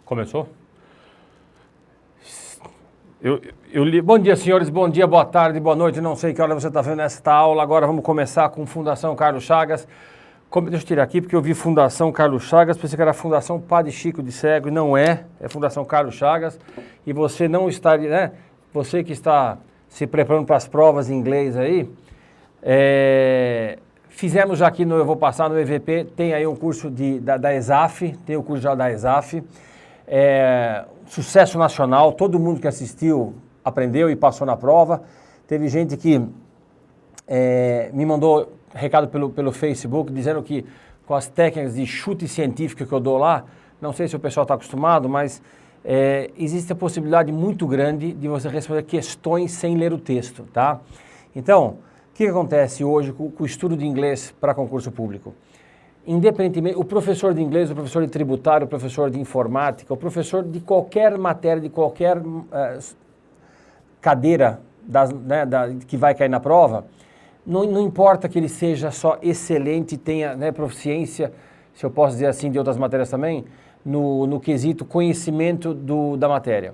Começou? Bom dia, senhores, bom dia, boa tarde, boa noite, não sei que hora você está vendo esta aula. Agora vamos começar com Fundação Carlos Chagas. Deixa eu tirar aqui porque eu vi Fundação Carlos Chagas, pensei que era Fundação Padre Chico de Cego, e não é, é Fundação Carlos Chagas. E você não está, né? Você que está se preparando para as provas em inglês aí, fizemos já aqui no Eu Vou Passar no EVP, tem aí um curso da ESAF, tem o curso já da ESAF, sucesso nacional, todo mundo que assistiu aprendeu e passou na prova. Teve gente que me mandou recado pelo Facebook dizendo que com as técnicas de chute científico que eu dou lá, não sei se o pessoal está acostumado, mas existe a possibilidade muito grande de você responder questões sem ler o texto, tá? Então, o que acontece hoje com o estudo de inglês para concurso público? Independentemente, o professor de inglês, o professor de tributário, o professor de informática, o professor de qualquer matéria, de qualquer cadeira que vai cair na prova, não importa que ele seja só excelente, tenha proficiência, se eu posso dizer assim, de outras matérias também, no quesito conhecimento da matéria.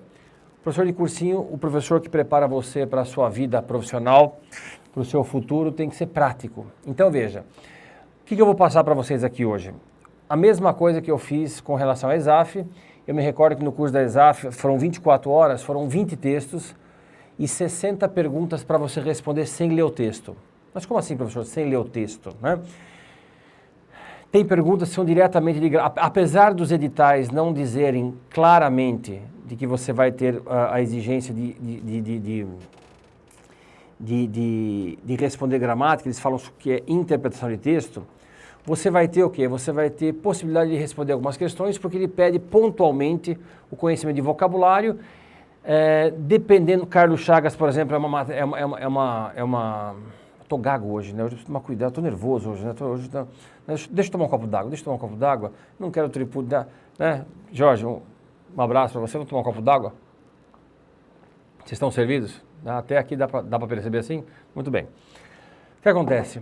O professor de cursinho, o professor que prepara você para a sua vida profissional, para o seu futuro, tem que ser prático. Então veja, o que eu vou passar para vocês aqui hoje? A mesma coisa que eu fiz com relação à ESAF. Eu me recordo que no curso da ESAF foram 24 horas, foram 20 textos e 60 perguntas para você responder sem ler o texto. Mas como assim, professor, sem ler o texto, né? Tem perguntas que são diretamente ligadas, apesar dos editais não dizerem claramente de que você vai ter a exigência de responder gramática, eles falam que é interpretação de texto, você vai ter o quê? Você vai ter possibilidade de responder algumas questões, porque ele pede pontualmente o conhecimento de vocabulário, dependendo, Carlos Chagas, por exemplo, Estou gago hoje, né? Eu preciso tomar cuidado, estou nervoso hoje, né? Deixa eu tomar um copo d'água, não quero tripudiar, né? Jorge, um abraço para você, vamos tomar um copo d'água? Vocês estão servidos? Até aqui dá para perceber assim? Muito bem. O que acontece?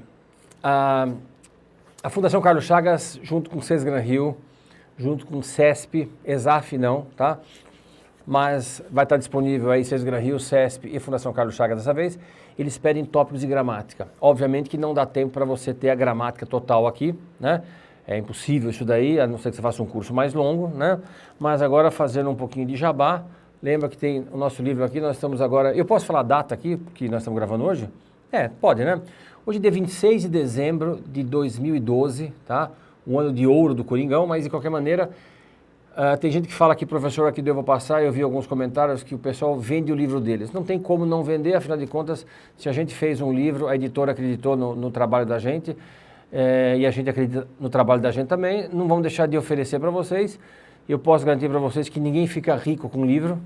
A Fundação Carlos Chagas, junto com o SESGranRio, junto com o CESP, ESAF não, tá? Mas vai estar disponível aí SESGranRio, CESP e Fundação Carlos Chagas dessa vez. Eles pedem tópicos de gramática. Obviamente que não dá tempo para você ter a gramática total aqui, né? É impossível isso daí, a não ser que você faça um curso mais longo, né? Mas agora fazendo um pouquinho de jabá, lembra que tem o nosso livro aqui, nós estamos agora... Eu posso falar a data aqui, que nós estamos gravando hoje? Pode, né? Hoje é dia 26 de dezembro de 2012, tá? Um ano de ouro do Coringão, mas de qualquer maneira... tem gente que fala que professor aqui do Eu Vou Passar, eu vi alguns comentários que o pessoal vende o livro deles. Não tem como não vender, afinal de contas, se a gente fez um livro, a editora acreditou no trabalho da gente, e a gente acredita no trabalho da gente também, não vamos deixar de oferecer para vocês. Eu posso garantir para vocês que ninguém fica rico com livro,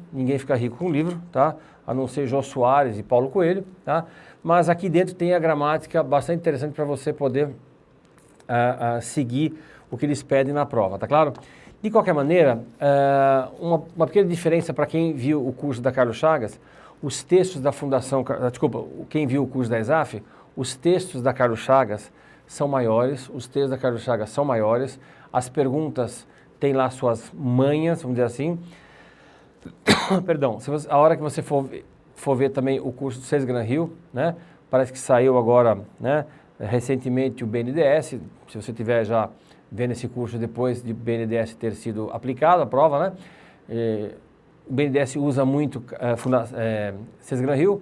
tá? A não ser Jô Soares e Paulo Coelho, tá? Mas aqui dentro tem a gramática bastante interessante para você poder seguir o que eles pedem na prova, tá claro? De qualquer maneira, uma pequena diferença para quem viu o curso da Carlos Chagas, os textos da Fundação, quem viu o curso da ESAF, os textos da Carlos Chagas são maiores, as perguntas têm lá suas manhas, vamos dizer assim. Perdão, a hora que você for ver também o curso do SESGranRio, né? Parece que saiu agora, né? Recentemente o BNDES, se você tiver já vendo esse curso depois de BNDES ter sido aplicado, a prova, né? O BNDES usa muito SESGranRio.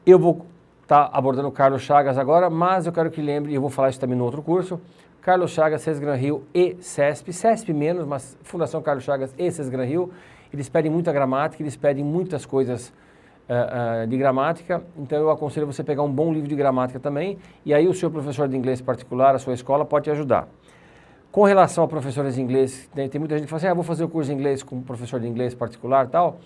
Eu vou estar abordando o Carlos Chagas agora, mas eu quero que lembre, e eu vou falar isso também no outro curso, Carlos Chagas, SESGranRio e CESP, CESP menos, mas Fundação Carlos Chagas e SESGranRio, eles pedem muita gramática, eles pedem muitas coisas de gramática, então eu aconselho você pegar um bom livro de gramática também, e aí o seu professor de inglês particular, a sua escola, pode te ajudar. Com relação a professores de inglês, tem muita gente que fala assim, vou fazer o curso de inglês com um professor de inglês particular e tal.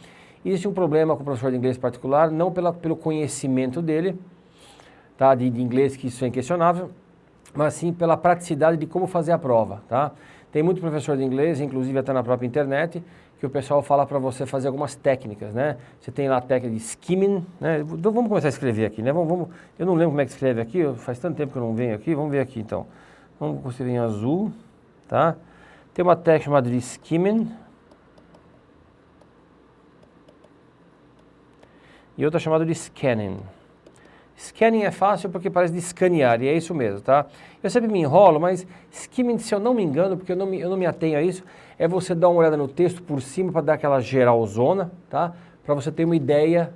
Existe um problema com o professor de inglês particular, não pelo conhecimento dele, tá, de inglês, que isso é inquestionável, mas sim pela praticidade de como fazer a prova, tá? Tem muito professor de inglês, inclusive até na própria internet, que o pessoal fala para você fazer algumas técnicas, né? Você tem lá a técnica de skimming, né? Então, vamos começar a escrever aqui, né? Eu não lembro como é que escreve aqui, faz tanto tempo que eu não venho aqui, vamos ver aqui então. Vamos escrever em azul, tá? Tem uma técnica chamada de skimming, e outra chamada de scanning. Scanning é fácil porque parece de escanear, e é isso mesmo, tá? Eu sempre me enrolo, mas skimming, se eu não me engano, porque eu não me atenho a isso, é você dar uma olhada no texto por cima para dar aquela geralzona, tá? Para você ter uma ideia,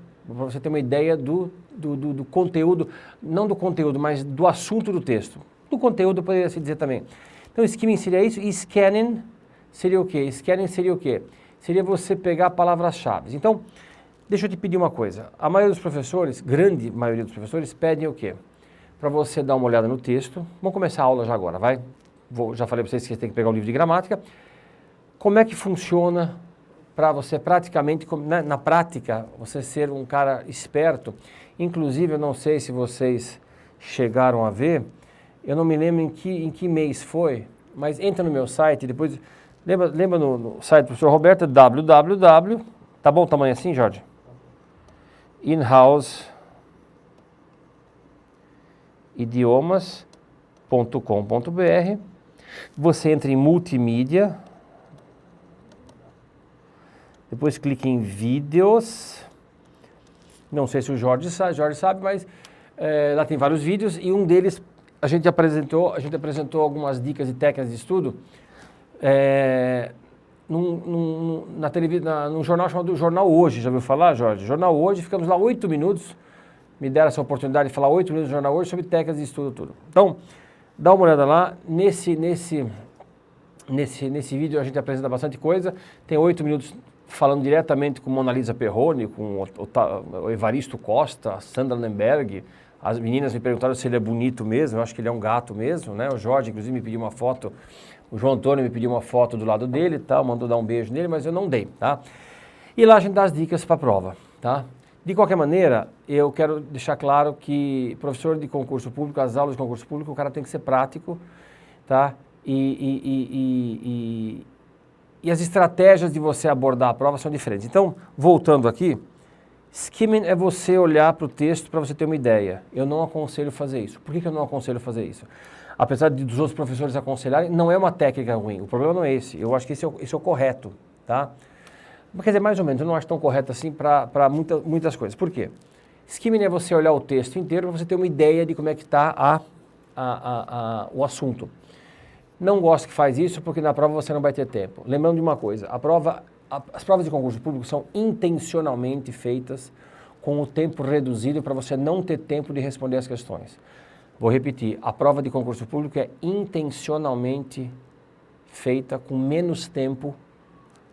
do conteúdo, não do conteúdo, mas do assunto do texto. Do conteúdo poderia se dizer também. Então, skimming seria isso, e scanning seria o quê? Scanning seria o quê? Seria você pegar palavras-chave. Então, deixa eu te pedir uma coisa. A maioria dos professores, grande maioria dos professores, pedem o quê? Para você dar uma olhada no texto. Vamos começar a aula já agora, vai? Já falei para vocês que vocês têm que pegar um livro de gramática. Como é que funciona para você praticamente, na prática, você ser um cara esperto? Inclusive, eu não sei se vocês chegaram a ver, eu não me lembro em que mês foi, mas entra no meu site, depois, lembra no site do professor Roberto, www, tá bom o tamanho assim, Jorge? inhouseidiomas.com.br. Você entra em multimídia, depois clica em vídeos. Não sei se o Jorge sabe, mas lá tem vários vídeos e um deles a gente apresentou algumas dicas e técnicas de estudo num jornal chamado Jornal Hoje. Já ouviu falar, Jorge? Jornal Hoje, ficamos lá 8 minutos, me deram essa oportunidade de falar 8 minutos do Jornal Hoje sobre técnicas de estudo tudo. Então, dá uma olhada lá, nesse vídeo a gente apresenta bastante coisa, tem 8 minutos falando diretamente com Mona Lisa Perrone, com o Evaristo Costa, a Sandra Lemberg. As meninas me perguntaram se ele é bonito mesmo, eu acho que ele é um gato mesmo, né? O Jorge, inclusive, me pediu uma foto, o João Antônio me pediu uma foto do lado dele e tal, mandou dar um beijo nele, mas eu não dei, tá? E lá a gente dá as dicas para a prova, tá? De qualquer maneira, eu quero deixar claro que professor de concurso público, as aulas de concurso público, o cara tem que ser prático, tá? E as estratégias de você abordar a prova são diferentes. Então, voltando aqui, skimming é você olhar para o texto para você ter uma ideia. Eu não aconselho fazer isso. Por que eu não aconselho fazer isso? Apesar dos outros professores aconselharem, não é uma técnica ruim. O problema não é esse. Eu acho que esse é o correto, tá? Quer dizer, mais ou menos, eu não acho tão correto assim para muitas coisas. Por quê? Skimming é você olhar o texto inteiro para você ter uma ideia de como é que está o assunto. Não gosto que faz isso porque na prova você não vai ter tempo. Lembrando de uma coisa, as provas de concurso público são intencionalmente feitas com o tempo reduzido para você não ter tempo de responder as questões. Vou repetir, a prova de concurso público é intencionalmente feita com menos tempo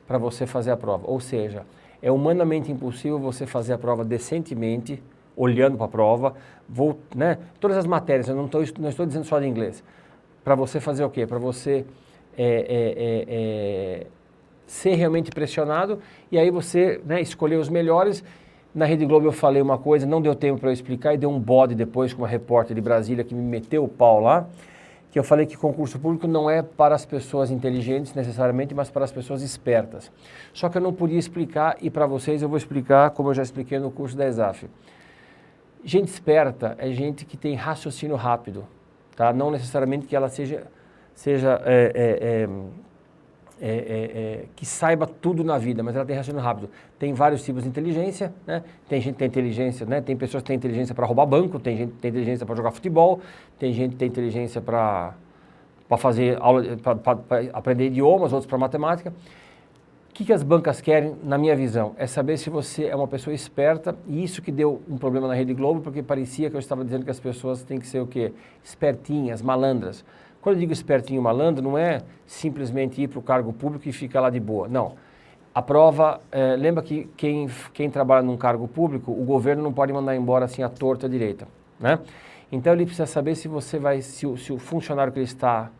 para você fazer a prova. Ou seja, é humanamente impossível você fazer a prova decentemente, olhando para a prova, todas as matérias, eu não estou dizendo só de inglês. Para você fazer o quê? Para você ser realmente pressionado e aí você escolher os melhores. Na Rede Globo eu falei uma coisa, não deu tempo para eu explicar e deu um bode depois com uma repórter de Brasília que me meteu o pau lá, que eu falei que concurso público não é para as pessoas inteligentes necessariamente, mas para as pessoas espertas. Só que eu não podia explicar e para vocês eu vou explicar como eu já expliquei no curso da ESAF. Gente esperta é gente que tem raciocínio rápido. Tá? Não necessariamente que ela que saiba tudo na vida, mas ela tem raciocínio rápido. Tem vários tipos de inteligência, né? Tem gente que tem inteligência, né? Tem pessoas que têm inteligência para roubar banco, tem gente que tem inteligência para jogar futebol, tem gente que tem inteligência para fazer aula, para aprender idiomas, outros para matemática. O que as bancas querem, na minha visão, é saber se você é uma pessoa esperta, e isso que deu um problema na Rede Globo, porque parecia que eu estava dizendo que as pessoas têm que ser o quê? Espertinhas, malandras. Quando eu digo espertinho e malandro, não é simplesmente ir para o cargo público e ficar lá de boa. Não. A prova, lembra que quem trabalha num cargo público, o governo não pode mandar embora assim à torta à direita, né? Então ele precisa saber se o funcionário que ele está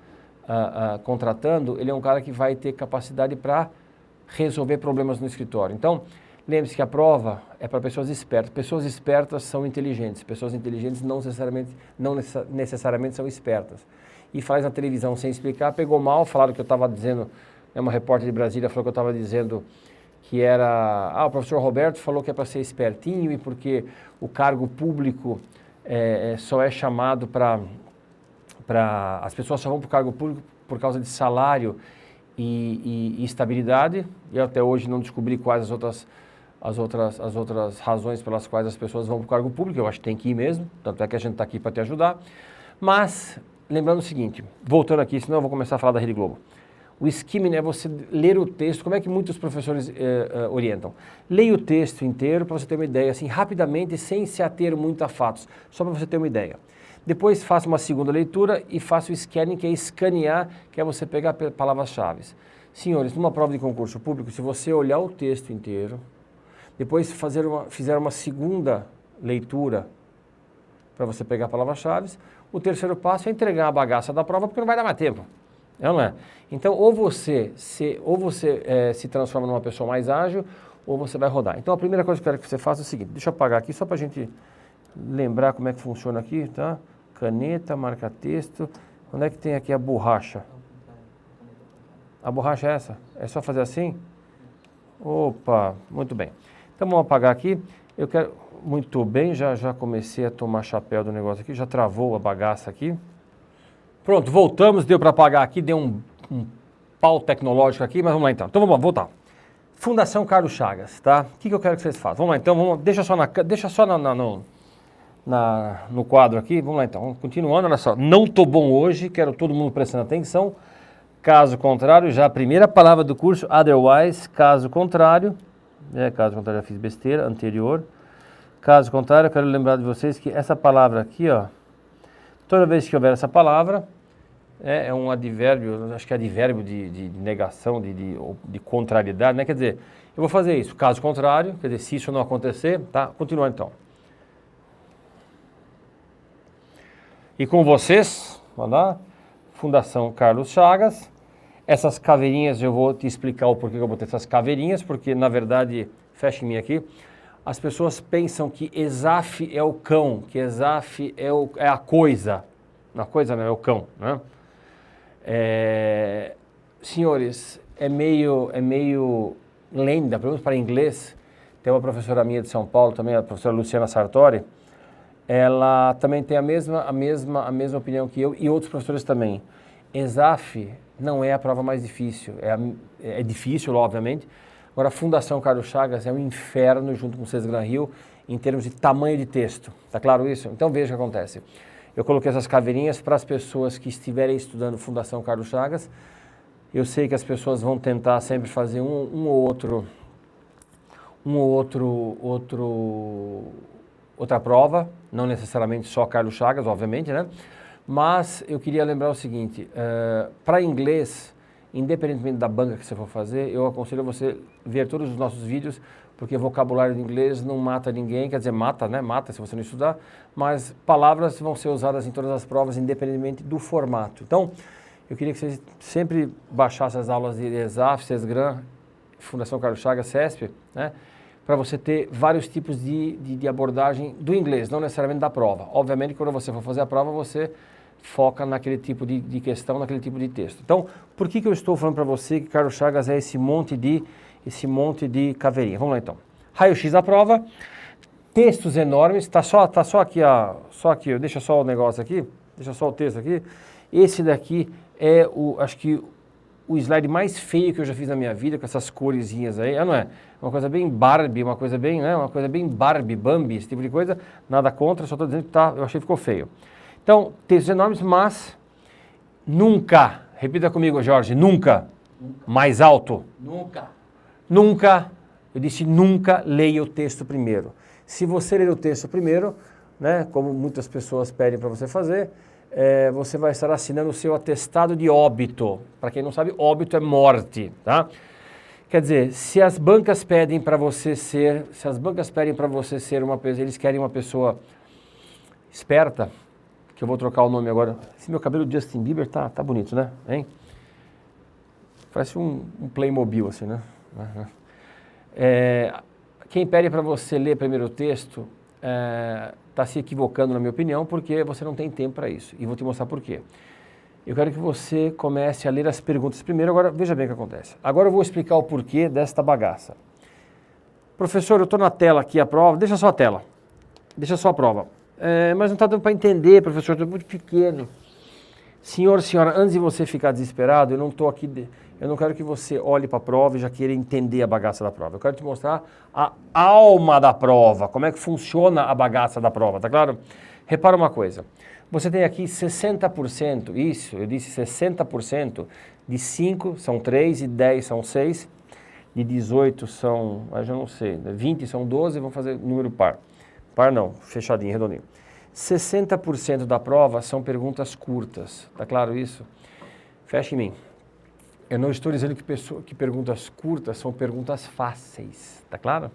contratando, ele é um cara que vai ter capacidade para resolver problemas no escritório. Então, lembre-se que a prova é para pessoas espertas. Pessoas espertas são inteligentes. Pessoas inteligentes não necessariamente são espertas. E faz na televisão sem explicar, pegou mal, falaram que eu estava dizendo, uma repórter de Brasília falou que eu estava dizendo que era, o professor Roberto falou que é para ser espertinho e porque o cargo público só é chamado as pessoas só vão para o cargo público por causa de salário e estabilidade. Eu até hoje não descobri quais as outras razões pelas quais as pessoas vão para o cargo público. Eu acho que tem que ir mesmo, tanto é que a gente está aqui para te ajudar. Mas, lembrando o seguinte, voltando aqui, senão eu vou começar a falar da Rede Globo. O skimming é você ler o texto, como é que muitos professores orientam? Leia o texto inteiro para você ter uma ideia, assim, rapidamente, sem se ater muito a fatos, só para você ter uma ideia. Depois faça uma segunda leitura e faça o scanning, que é escanear, que é você pegar palavras-chave. Senhores, numa prova de concurso público, se você olhar o texto inteiro, depois fizer uma segunda leitura para você pegar palavras-chave, o terceiro passo é entregar a bagaça da prova, porque não vai dar mais tempo. Não é? Então, ou você se transforma numa pessoa mais ágil, ou você vai rodar. Então, a primeira coisa que eu quero que você faça é o seguinte, deixa eu apagar aqui, só para a gente lembrar como é que funciona aqui, tá? Caneta, marca-texto, onde é que tem aqui a borracha? A borracha é essa? É só fazer assim? Opa, muito bem. Então, vamos apagar aqui. Eu quero, muito bem, já comecei a tomar chapéu do negócio aqui, já travou a bagaça aqui. Pronto, voltamos, deu para apagar aqui, deu um pau tecnológico aqui, mas vamos lá então. Então vamos lá, voltar. Fundação Carlos Chagas, tá? O que eu quero que vocês façam? Vamos lá então, deixa só no quadro aqui, vamos lá então. Continuando, olha só, não tô bom hoje, quero todo mundo prestando atenção. Caso contrário, já a primeira palavra do curso, otherwise, caso contrário, já fiz besteira, anterior. Caso contrário, eu quero lembrar de vocês que essa palavra aqui, ó, toda vez que houver essa palavra, é um advérbio, acho que é advérbio de negação, de contrariedade, né? Quer dizer, eu vou fazer isso, caso contrário, quer dizer, se isso não acontecer, tá? Continuando então. E com vocês, vamos lá, Fundação Carlos Chagas. Essas caveirinhas, eu vou te explicar o porquê que eu botei essas caveirinhas, porque na verdade, fecha em mim aqui, as pessoas pensam que Esaf é o cão, que Esaf é a coisa. Na coisa não, é o cão, né? Senhores, é meio lenda, pelo menos para inglês. Tem uma professora minha de São Paulo, também a professora Luciana Sartori, ela também tem a mesma opinião que eu e outros professores também. Esaf não é a prova mais difícil, é difícil, obviamente. Agora, a Fundação Carlos Chagas é um inferno junto com o César Granhill em termos de tamanho de texto. Tá claro isso? Então veja o que acontece. Eu coloquei essas caveirinhas para as pessoas que estiverem estudando Fundação Carlos Chagas. Eu sei que as pessoas vão tentar sempre fazer outra prova, não necessariamente só Carlos Chagas, obviamente, né? Mas eu queria lembrar o seguinte, para inglês, independentemente da banca que você for fazer, eu aconselho você ver todos os nossos vídeos, porque vocabulário de inglês não mata ninguém, quer dizer, mata, né? Mata se você não estudar, mas palavras vão ser usadas em todas as provas, independentemente do formato. Então, eu queria que vocês sempre baixassem as aulas de ESAF, SESGRAN, Fundação Carlos Chagas, CESP, né? Para você ter vários tipos de abordagem do inglês, não necessariamente da prova. Obviamente, quando você for fazer a prova, você foca naquele tipo de questão, naquele tipo de texto. Então, por que eu estou falando para você que Carlos Chagas é esse monte de caveirinha? Vamos lá então. Raio-x da prova, textos enormes, tá só aqui, deixa só o negócio aqui, deixa só o texto aqui. Esse daqui é acho que o slide mais feio que eu já fiz na minha vida, com essas coresinhas aí, não é? Uma coisa bem Barbie, uma coisa bem Barbie, Bambi, esse tipo de coisa. Nada contra, só estou dizendo que eu achei que ficou feio. Então, textos enormes, mas nunca, repita comigo, Jorge, nunca. Mais alto. Nunca, eu disse nunca leia o texto primeiro. Se você ler o texto primeiro, né, como muitas pessoas pedem para você fazer, você vai estar assinando o seu atestado de óbito. Para quem não sabe, óbito é morte, tá? Quer dizer, se as bancas pedem para você ser uma pessoa, eles querem uma pessoa esperta, que eu vou trocar o nome agora. Esse meu cabelo de Justin Bieber tá bonito, né? Hein? Parece um Playmobil, assim, né? Quem pede para você ler primeiro o texto está se equivocando, na minha opinião, porque você não tem tempo para isso. E vou te mostrar por quê. Eu quero que você comece a ler as perguntas primeiro. Agora, veja bem o que acontece. Agora eu vou explicar o porquê desta bagaça. Professor, eu estou na tela aqui, a prova. Deixa só a tela. Deixa só a prova. Mas não está dando para entender, professor, estou muito pequeno. Senhor, senhora, antes de você ficar desesperado, eu não estou aqui, eu não quero que você olhe para a prova e já queira entender a bagaça da prova. Eu quero te mostrar a alma da prova, como é que funciona a bagaça da prova, tá claro? Repara uma coisa, você tem aqui 60%, isso, eu disse 60%, de 5 são 3 e 10 são 6, de 18 são, eu já não sei, 20 são 12, vamos fazer número par. Par não, fechadinho, redondinho. 60% da prova são perguntas curtas, tá claro isso? Fecha em mim. Eu não estou dizendo que perguntas curtas são perguntas fáceis, tá claro?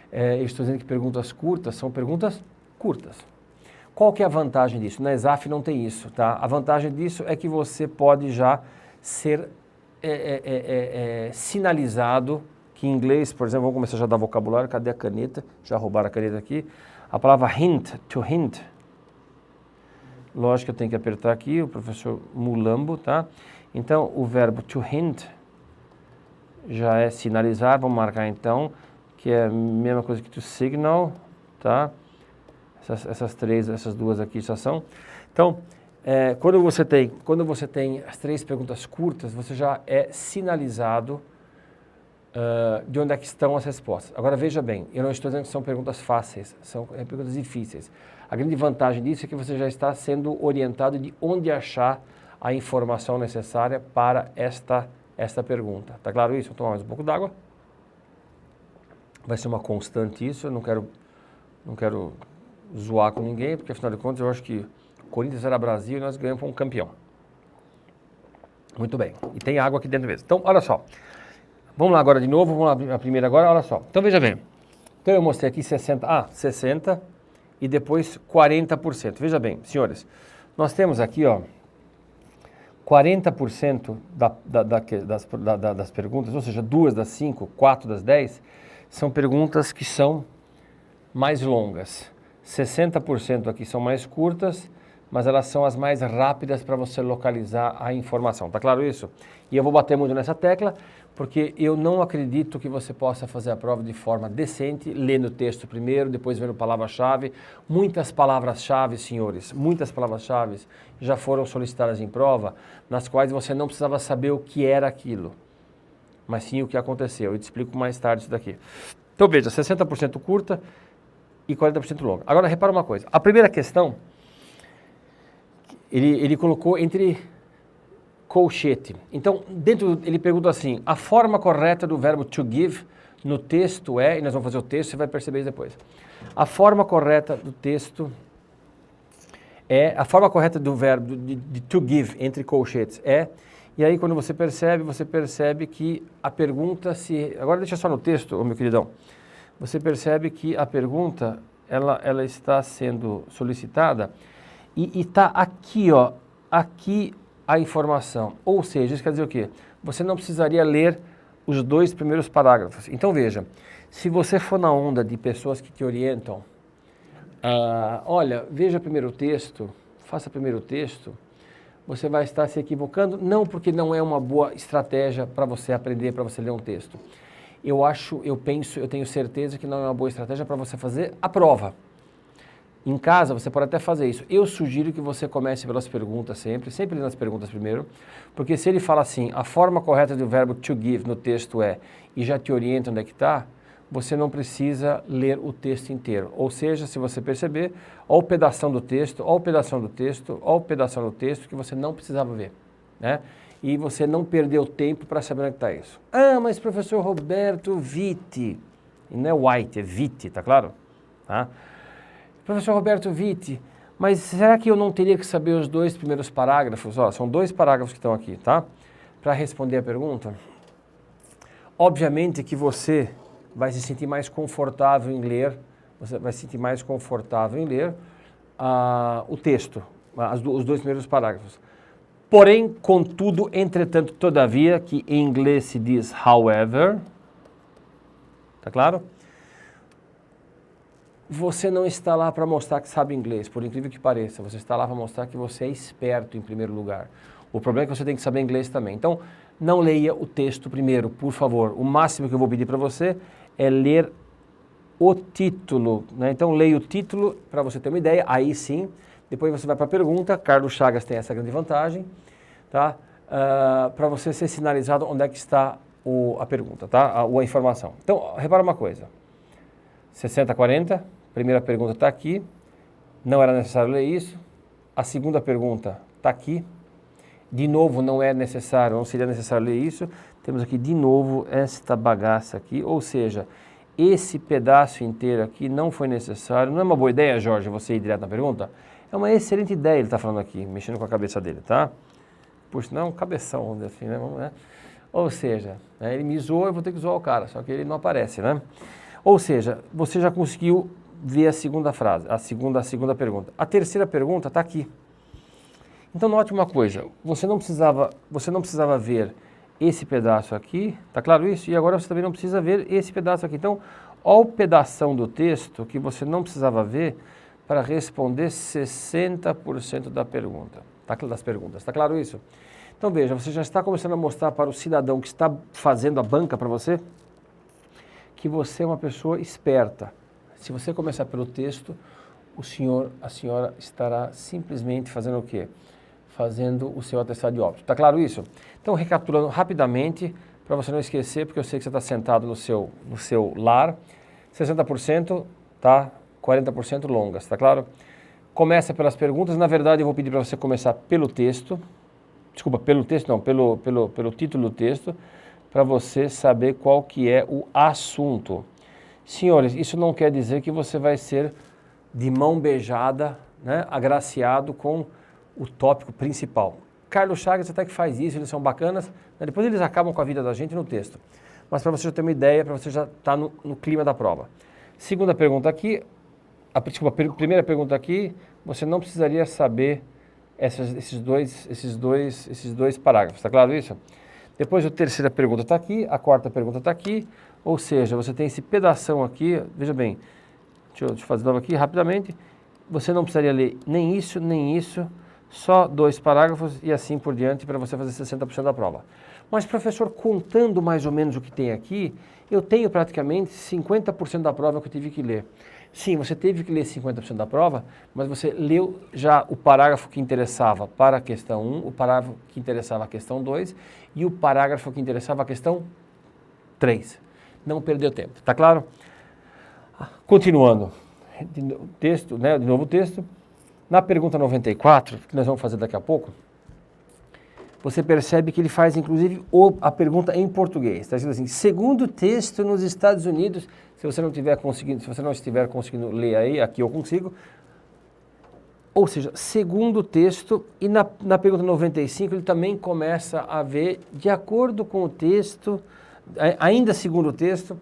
Eu estou dizendo que perguntas curtas são perguntas curtas. Qual que é a vantagem disso? Na ESAF não tem isso, tá? A vantagem disso é que você pode já ser sinalizado, que em inglês, por exemplo, vamos começar já a dar vocabulário, cadê a caneta? Já roubaram a caneta aqui. A palavra hint, to hint, lógico que eu tenho que apertar aqui, o professor Mulambo, tá? Então, o verbo to hint já é sinalizar, vamos marcar então, que é a mesma coisa que to signal, tá? Essas duas aqui já são. Então, quando você tem as 3 perguntas curtas, você já é sinalizado de onde é que estão as respostas. Agora veja bem, eu não estou dizendo que são perguntas fáceis, são perguntas difíceis. A grande vantagem disso é que você já está sendo orientado de onde achar a informação necessária para esta pergunta. Tá claro isso? Vou tomar mais um pouco d'água. Vai ser uma constante isso, eu não quero zoar com ninguém, porque afinal de contas eu acho que o Corinthians era Brasil e nós ganhamos um campeão. Muito bem, e tem água aqui dentro mesmo. Então, olha só. Vamos lá agora de novo, vamos lá a primeira agora, olha só. Então veja bem, então eu mostrei aqui 60 e depois 40%. Veja bem, senhores, nós temos aqui, ó, 40% das perguntas, ou seja, 2 das 5, 4 das 10, são perguntas que são mais longas. 60% aqui são mais curtas, mas elas são as mais rápidas para você localizar a informação. Tá claro isso? E eu vou bater muito nessa tecla, porque eu não acredito que você possa fazer a prova de forma decente, lendo o texto primeiro, depois vendo palavra-chave. Muitas palavras-chave, senhores, muitas palavras-chave já foram solicitadas em prova, nas quais você não precisava saber o que era aquilo, mas sim o que aconteceu. Eu te explico mais tarde isso daqui. Então veja, 60% curta e 40% longa. Agora repara uma coisa, a primeira questão, ele colocou entre colchete. Então, ele pergunta assim, a forma correta do verbo to give no texto é, e nós vamos fazer o texto, você vai perceber isso depois. A forma correta do texto a forma correta do verbo de to give entre colchetes e aí quando você percebe que a pergunta agora deixa só no texto, meu queridão, você percebe que a pergunta, ela está sendo solicitada e está aqui, ó, aqui a informação. Ou seja, isso quer dizer o quê? Você não precisaria ler os 2 primeiros parágrafos. Então veja, se você for na onda de pessoas que te orientam, olha, veja primeiro o texto, faça primeiro o texto, você vai estar se equivocando, não porque não é uma boa estratégia para você aprender, para você ler um texto. Eu tenho certeza que não é uma boa estratégia para você fazer a prova. Em casa, você pode até fazer isso. Eu sugiro que você comece pelas perguntas sempre nas perguntas primeiro, porque se ele fala assim, a forma correta do verbo to give no texto e já te orienta onde é que está, você não precisa ler o texto inteiro. Ou seja, se você perceber, ó o pedação do texto, ó o pedação do texto, ó o pedação do texto que você não precisava ver, né? E você não perdeu tempo para saber onde é que está isso. Ah, mas professor Roberto Vitti, e não é White, é Vitti, tá claro? Tá? Professor Roberto Vitti, mas será que eu não teria que saber os 2 primeiros parágrafos? Ó, são 2 parágrafos que estão aqui, tá? Para responder a pergunta. Obviamente que você vai se sentir mais confortável em ler, o texto, os 2 primeiros parágrafos. Porém, contudo, entretanto, todavia, que em inglês se diz however, tá claro? Você não está lá para mostrar que sabe inglês, por incrível que pareça. Você está lá para mostrar que você é esperto em primeiro lugar. O problema é que você tem que saber inglês também. Então, não leia o texto primeiro, por favor. O máximo que eu vou pedir para você é ler o título, né? Então, leia o título para você ter uma ideia. Aí sim, Depois você vai para a pergunta, Carlos Chagas tem essa grande vantagem, tá? Para você ser sinalizado onde é que está a pergunta, tá? A informação. Então, repara uma coisa. 60-40, primeira pergunta está aqui, não era necessário ler isso. A segunda pergunta está aqui, de novo não é necessário, não seria necessário ler isso. Temos aqui de novo esta bagaça aqui, ou seja, esse pedaço inteiro aqui não foi necessário. Não é uma boa ideia, Jorge, você ir direto na pergunta? É uma excelente ideia, ele está falando aqui, mexendo com a cabeça dele, tá? Puxa, não é um cabeção, vamos dizer assim, né? Ou seja, né, ele me zoou, eu vou ter que zoar o cara, só que ele não aparece, né? Ou seja, você já conseguiu ver a segunda frase, a segunda pergunta. A terceira pergunta está aqui. Então note uma coisa, você não precisava ver esse pedaço aqui, tá claro isso? E agora você também não precisa ver esse pedaço aqui. Então, olha o pedação do texto que você não precisava ver para responder 60% da pergunta, das perguntas. Tá claro isso? Então veja, você já está começando a mostrar para o cidadão que está fazendo a banca para você que você é uma pessoa esperta. Se você começar pelo texto, a senhora estará simplesmente fazendo o quê? Fazendo o seu atestado de óbito. Está claro isso? Então, recapitulando rapidamente, para você não esquecer, porque eu sei que você está sentado no seu lar, 60%, tá? 40% longas, está claro? Começa pelas perguntas. Na verdade, eu vou pedir para você começar pelo texto. Desculpa, pelo texto não, pelo título do texto, para você saber qual que é o assunto. Senhores, isso não quer dizer que você vai ser de mão beijada, né, agraciado com o tópico principal. Carlos Chagas até que faz isso, eles são bacanas, né, depois eles acabam com a vida da gente no texto. Mas para você já ter uma ideia, para você já estar no clima da prova. Segunda pergunta aqui, primeira pergunta aqui, você não precisaria saber esses dois parágrafos, está claro isso? Depois a terceira pergunta está aqui, a quarta pergunta está aqui, ou seja, você tem esse pedação aqui, veja bem, deixa eu fazer de novo aqui rapidamente, você não precisaria ler nem isso, só 2 parágrafos e assim por diante para você fazer 60% da prova. Mas professor, contando mais ou menos o que tem aqui, eu tenho praticamente 50% da prova que eu tive que ler. Sim, você teve que ler 50% da prova, mas você leu já o parágrafo que interessava para a questão 1, o parágrafo que interessava a questão 2 e o parágrafo que interessava a questão 3. Não perdeu tempo, tá claro? Continuando, texto, né, de novo o texto. Na pergunta 94, que nós vamos fazer daqui a pouco, você percebe que ele faz, inclusive, a pergunta em português. Está escrito assim, segundo texto nos Estados Unidos, se você não estiver conseguindo ler aí, aqui eu consigo. Ou seja, segundo texto, e na pergunta 95 ele também começa a ver, de acordo com o texto, ainda segundo o texto,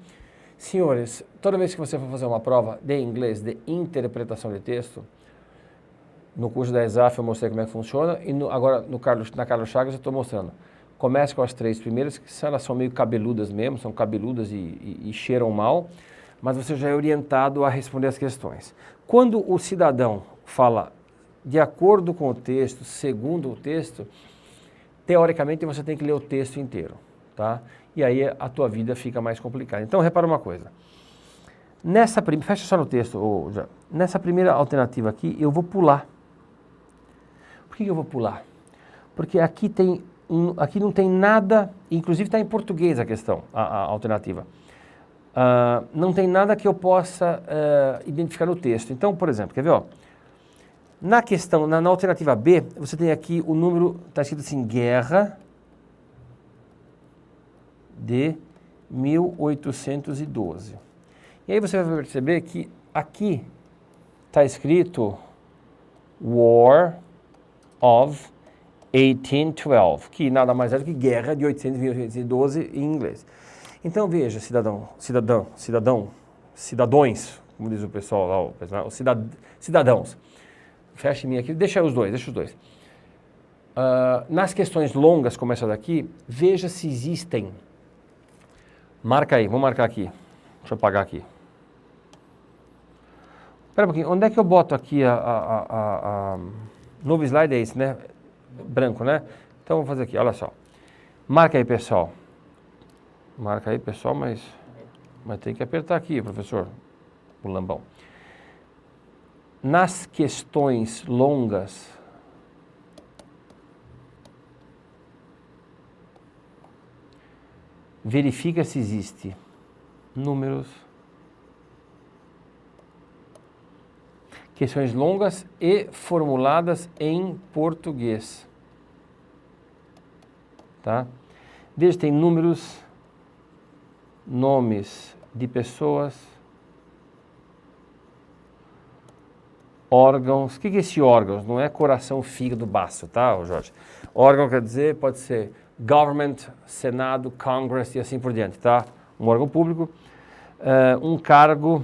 senhores, toda vez que você for fazer uma prova de inglês, de interpretação de texto, no curso da ESAF eu mostrei como é que funciona e agora na Carlos Chagas eu estou mostrando. Comece com as 3 primeiras, que elas são meio cabeludas mesmo, são cabeludas e cheiram mal, mas você já é orientado a responder as questões. Quando o cidadão fala de acordo com o texto, segundo o texto, teoricamente você tem que ler o texto inteiro, tá? E aí a tua vida fica mais complicada. Então repara uma coisa, fecha só no texto, nessa primeira alternativa aqui eu vou pular. Por que eu vou pular? Porque aqui não tem nada, inclusive está em português a questão, a alternativa. Não tem nada que eu possa identificar no texto. Então, por exemplo, quer ver? Ó, na questão, na alternativa B, você tem aqui o número, está escrito assim, Guerra de 1812. E aí você vai perceber que aqui está escrito War of 1812, que nada mais é do que Guerra de 1812 em inglês. Então veja, cidadãos, como diz o pessoal lá, cidadãos. Fecha em mim aqui, deixa os dois. Nas questões longas, como essa daqui, veja se existem. Marca aí, vou marcar aqui. Deixa eu apagar aqui. Espera um pouquinho, onde é que eu boto aqui novo slide é esse, né? Branco, né? Então vou fazer aqui, olha só. Marca aí, pessoal. Mas tem que apertar aqui, professor, o lambão. nas questões longas, verifica se existe números, questões longas e formuladas em português, tá? Veja, tem números, nomes de pessoas, órgãos. O que é esse órgãos? Não é coração, fígado, baço, tá, Jorge? Órgão quer dizer, pode ser government, Senado, Congress e assim por diante, tá? Um órgão público. Um cargo,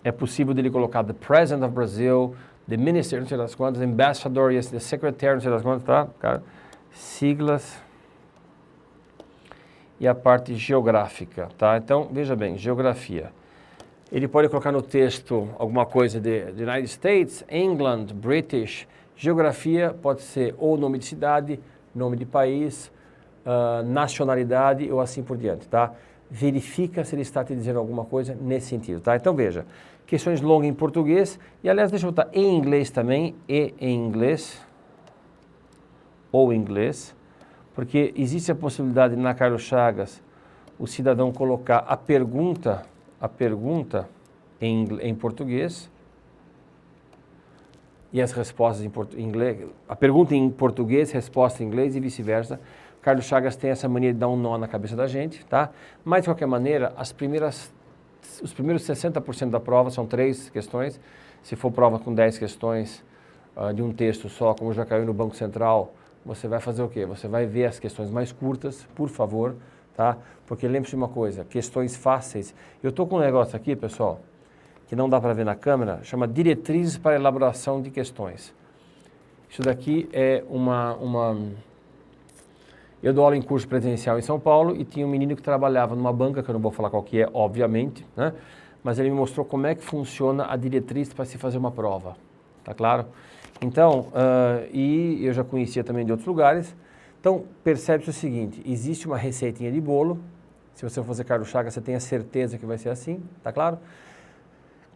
é possível dele colocar the President of Brazil, the Minister, não sei das quantas, Ambassador, yes, the Secretary, não sei das quantas, tá? Cara, siglas e a parte geográfica, tá? Então, veja bem, geografia. Ele pode colocar no texto alguma coisa de United States, England, British. Geografia pode ser ou nome de cidade, nome de país, nacionalidade ou assim por diante, tá? Verifica se ele está te dizendo alguma coisa nesse sentido, tá? Então, veja, questões longas em português, e aliás, deixa eu botar em inglês também, e em inglês, ou inglês, porque existe a possibilidade na Carlos Chagas, o cidadão colocar a pergunta em português e as respostas em inglês, a pergunta em português, resposta em inglês e vice-versa. Carlos Chagas tem essa mania de dar um nó na cabeça da gente, tá? Mas, de qualquer maneira, os primeiros 60% da prova são 3 questões. Se for prova com 10 questões de um texto só, como já caiu no Banco Central, você vai fazer o quê? Você vai ver as questões mais curtas, por favor, tá? Porque lembre-se de uma coisa, questões fáceis. Eu estou com um negócio aqui, pessoal, que não dá para ver na câmera, chama Diretrizes para Elaboração de Questões. Isso daqui é Eu dou aula em curso presencial em São Paulo e tinha um menino que trabalhava numa banca, que eu não vou falar qual que é, obviamente, né? Mas ele me mostrou como é que funciona a diretriz para se fazer uma prova, tá claro? Então, e eu já conhecia também de outros lugares. Então, percebe-se o seguinte, existe uma receitinha de bolo. Se você for fazer Carlos Chagas, você tem a certeza que vai ser assim, tá claro?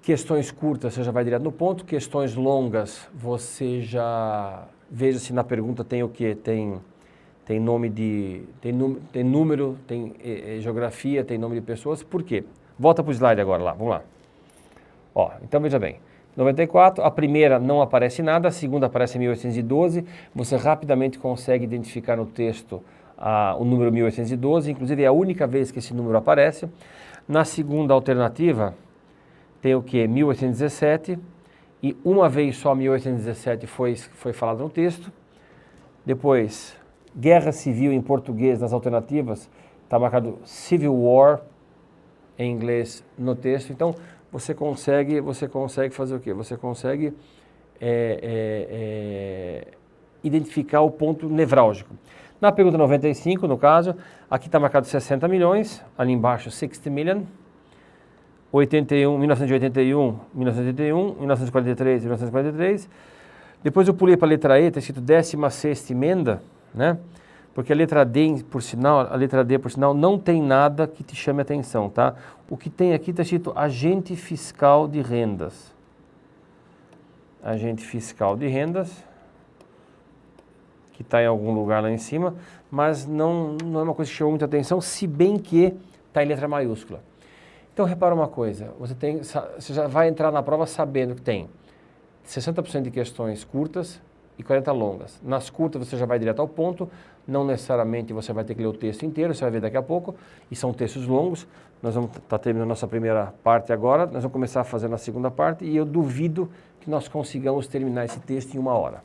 Questões curtas, você já vai direto no ponto. Questões longas, você já... Veja se na pergunta tem o quê? Tem nome de... Tem número, tem geografia, tem nome de pessoas. Por quê? Volta para o slide agora lá, vamos lá. Ó, então veja bem. 94, a primeira não aparece nada, a segunda aparece 1812, você rapidamente consegue identificar no texto o número 1812, inclusive é a única vez que esse número aparece. Na segunda alternativa, tem o que? 1817, e uma vez só 1817 foi falado no texto. Depois, Guerra Civil em português nas alternativas, está marcado Civil War em inglês no texto. Então, você consegue fazer o quê? Você consegue identificar o ponto nevrálgico. Na pergunta 95, no caso, aqui está marcado 60 milhões, ali embaixo 60 million, 1981, 1981, 1943, 1943. Depois eu pulei para a letra E, está escrito 16ª emenda, né? Porque a letra D, por sinal, não tem nada que te chame a atenção, tá? O que tem aqui está escrito agente fiscal de rendas. Agente fiscal de rendas, que está em algum lugar lá em cima, mas não é uma coisa que chama muita atenção, se bem que está em letra maiúscula. Então, repara uma coisa, você já vai entrar na prova sabendo que tem 60% de questões curtas e 40 longas. Nas curtas você já vai direto ao ponto, não necessariamente você vai ter que ler o texto inteiro, você vai ver daqui a pouco, e são textos longos. Nós vamos estar terminando a nossa primeira parte agora, nós vamos começar a fazer a segunda parte, e eu duvido que nós consigamos terminar esse texto em 1 hora.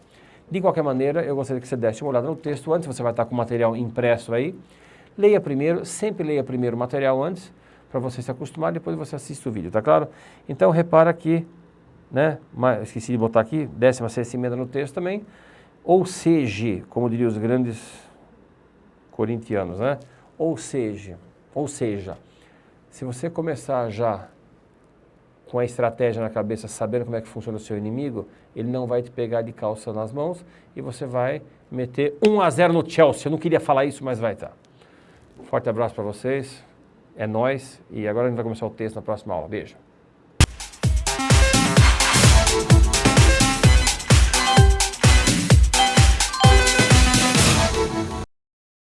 De qualquer maneira, eu gostaria que você desse uma olhada no texto antes, você vai estar com o material impresso aí. Leia primeiro, sempre leia primeiro o material antes, para você se acostumar, depois você assiste o vídeo, tá claro? Então, repara aqui, né? Esqueci de botar aqui, 16ª emenda no texto também, ou seja, como diriam os grandes corintianos, né? Ou seja, se você começar já com a estratégia na cabeça, sabendo como é que funciona o seu inimigo, ele não vai te pegar de calça nas mãos e você vai meter 1-0 no Chelsea. Eu não queria falar isso, mas vai estar. Forte abraço para vocês, é nóis, e agora a gente vai começar o texto na próxima aula. Beijo. Música